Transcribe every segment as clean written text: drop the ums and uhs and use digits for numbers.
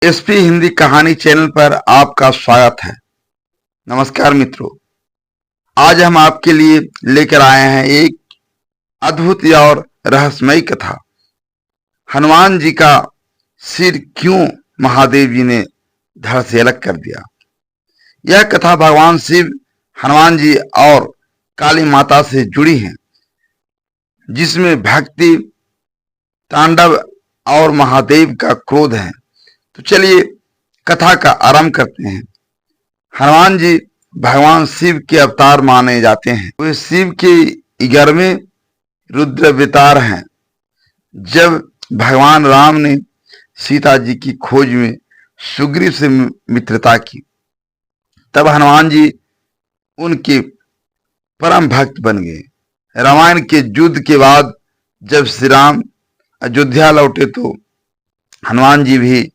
SP Hindi कहानी channel पर आपका स्वागत है। नमस्कार मित्रों, आज हम आपके लिए लेकर आए हैं एक अद्भुत और रहस्यमयी कथा। हनुमान जी का सिर क्यों महादेव जी ने धड़ से अलग कर दिया। यह कथा भगवान शिव, हनुमान जी और काली माता से जुड़ी है, जिसमें भक्ति, तांडव और महादेव का क्रोध है। तो चलिए कथा का आरंभ करते हैं। हनुमान जी भगवान शिव के अवतार माने जाते हैं। वे शिव के 11वें रुद्रावतार हैं। जब भगवान राम ने सीता जी की खोज में सुग्रीव से मित्रता की, तब हनुमान जी उनके परम भक्त बन गए। रामायण के युद्ध के बाद जब श्री राम अयोध्या लौटे तो हनुमान जी भी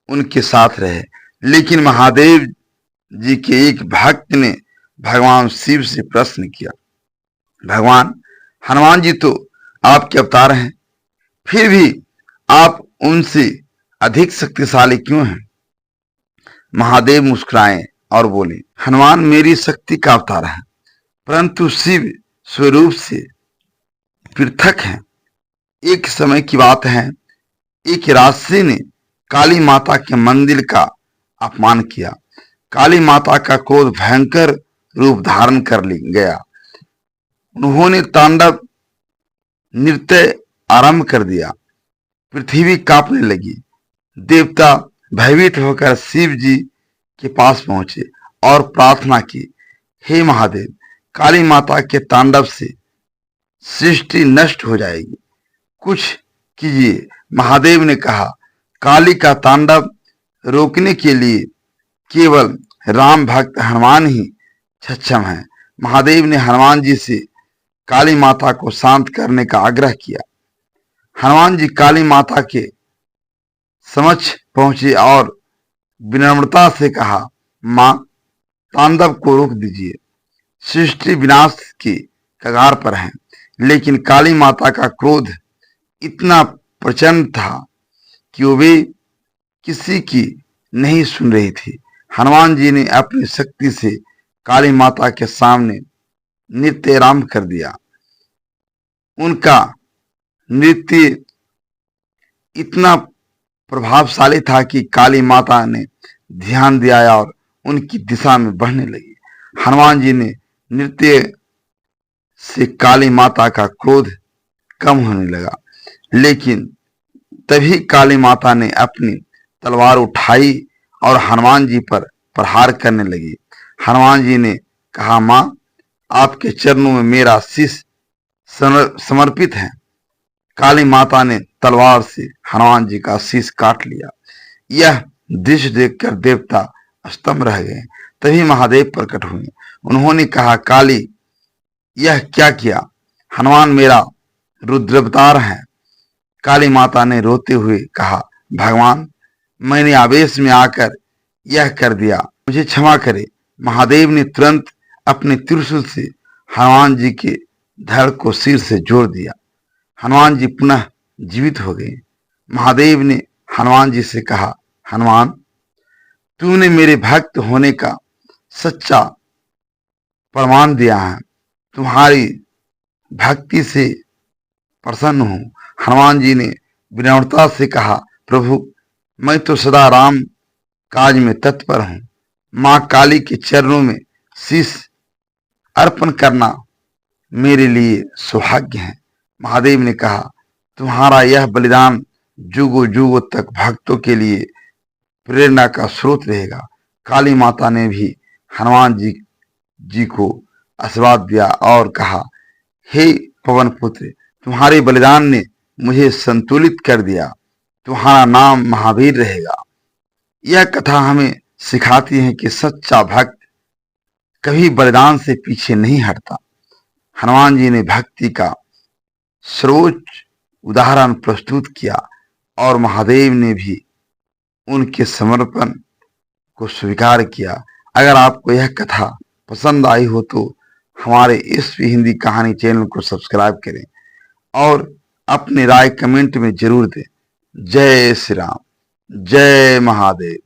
उनके साथ रहे। लेकिन महादेव जी के एक भक्त ने भगवान शिव से प्रश्न किया, भगवान, हनुमान जी तो आपके अवतार हैं, फिर भी आप उनसे अधिक शक्तिशाली क्यों हैं? महादेव मुस्कुराए और बोले, हनुमान मेरी शक्ति का अवतार है, परंतु शिव स्वरूप से पृथक हैं। एक समय की बात है, एक राक्षसी ने काली माता के मंदिर का अपमान किया। काली माता का क्रोध भयंकर रूप धारण कर गया। उन्होंने तांडव नृत्य आरंभ कर दिया। पृथ्वी कांपने लगी। देवता भयभीत होकर शिव जी के पास पहुंचे और प्रार्थना की, हे महादेव, काली माता के तांडव से सृष्टि नष्ट हो जाएगी, कुछ कीजिए। महादेव ने कहा, काली का तांडव रोकने के लिए केवल राम भक्त हनुमान ही सक्षम है। महादेव ने हनुमान जी से काली माता को शांत करने का आग्रह किया। हनुमान जी काली माता के समक्ष पहुंचे और विनम्रता से कहा, मां, तांडव को रोक दीजिए, सृष्टि विनाश की कगार पर है। लेकिन काली माता का क्रोध इतना प्रचंड था कि वे किसी की नहीं सुन रही थी। हनुमान जी ने अपनी शक्ति से काली माता के सामने नृत्य आरंभ कर दिया। उनका नृत्य इतना प्रभावशाली था कि काली माता ने ध्यान दिया और उनकी दिशा में बढ़ने लगी। हनुमान जी ने नृत्य से काली माता का क्रोध कम होने लगा। लेकिन तभी काली माता ने अपनी तलवार उठाई और हनुमान जी पर प्रहार करने लगी। हनुमान जी ने कहा, मां, आपके चरणों में मेरा शीश समर्पित है। काली माता ने तलवार से हनुमान जी का शीश काट लिया। यह दृश्य देखकर देवता स्तंभ रह गए। तभी महादेव प्रकट हुए। उन्होंने कहा, काली, यह क्या किया? हनुमान मेरा रुद्रावतार है। काली माता ने रोते हुए कहा, भगवान, मैंने आवेश में आकर यह कर दिया, मुझे क्षमा करे। महादेव ने तुरंत अपने त्रिशूल से हनुमान जी के धड़ को सिर से जोड़ दिया। हनुमान जी पुनः जीवित हो गए। महादेव ने हनुमान जी से कहा, हनुमान, तूने मेरे भक्त होने का सच्चा प्रमाण दिया है। तुम्हारी भक्ति से प्रसन्न हूं। हनुमान जी ने विनम्रता से कहा, प्रभु, मैं तो सदा राम काज में तत्पर हूं। मां काली के चरणों में शीश अर्पण करना मेरे लिए सौभाग्य है। महादेव ने कहा, तुम्हारा यह बलिदान जुगों जुगों तक भक्तों के लिए प्रेरणा का स्रोत रहेगा। काली माता ने भी हनुमान जी को आशीर्वाद दिया और कहा, हे पवन पुत्र, तुम्हारे बलिदान ने मुझे संतुलित कर दिया। तुम्हारा नाम महावीर रहेगा। यह कथा हमें सिखाती है कि सच्चा भक्त कभी बलिदान से पीछे नहीं हटता। हनुमान जी ने भक्ति का सर्वोच्च उदाहरण प्रस्तुत किया और महादेव ने भी उनके समर्पण को स्वीकार किया। अगर आपको यह कथा पसंद आई हो तो हमारे एसपी हिंदी कहानी चैनल को सब्सक्राइब करें और अपनी राय कमेंट में जरूर दें। जय श्री राम। जय महादेव।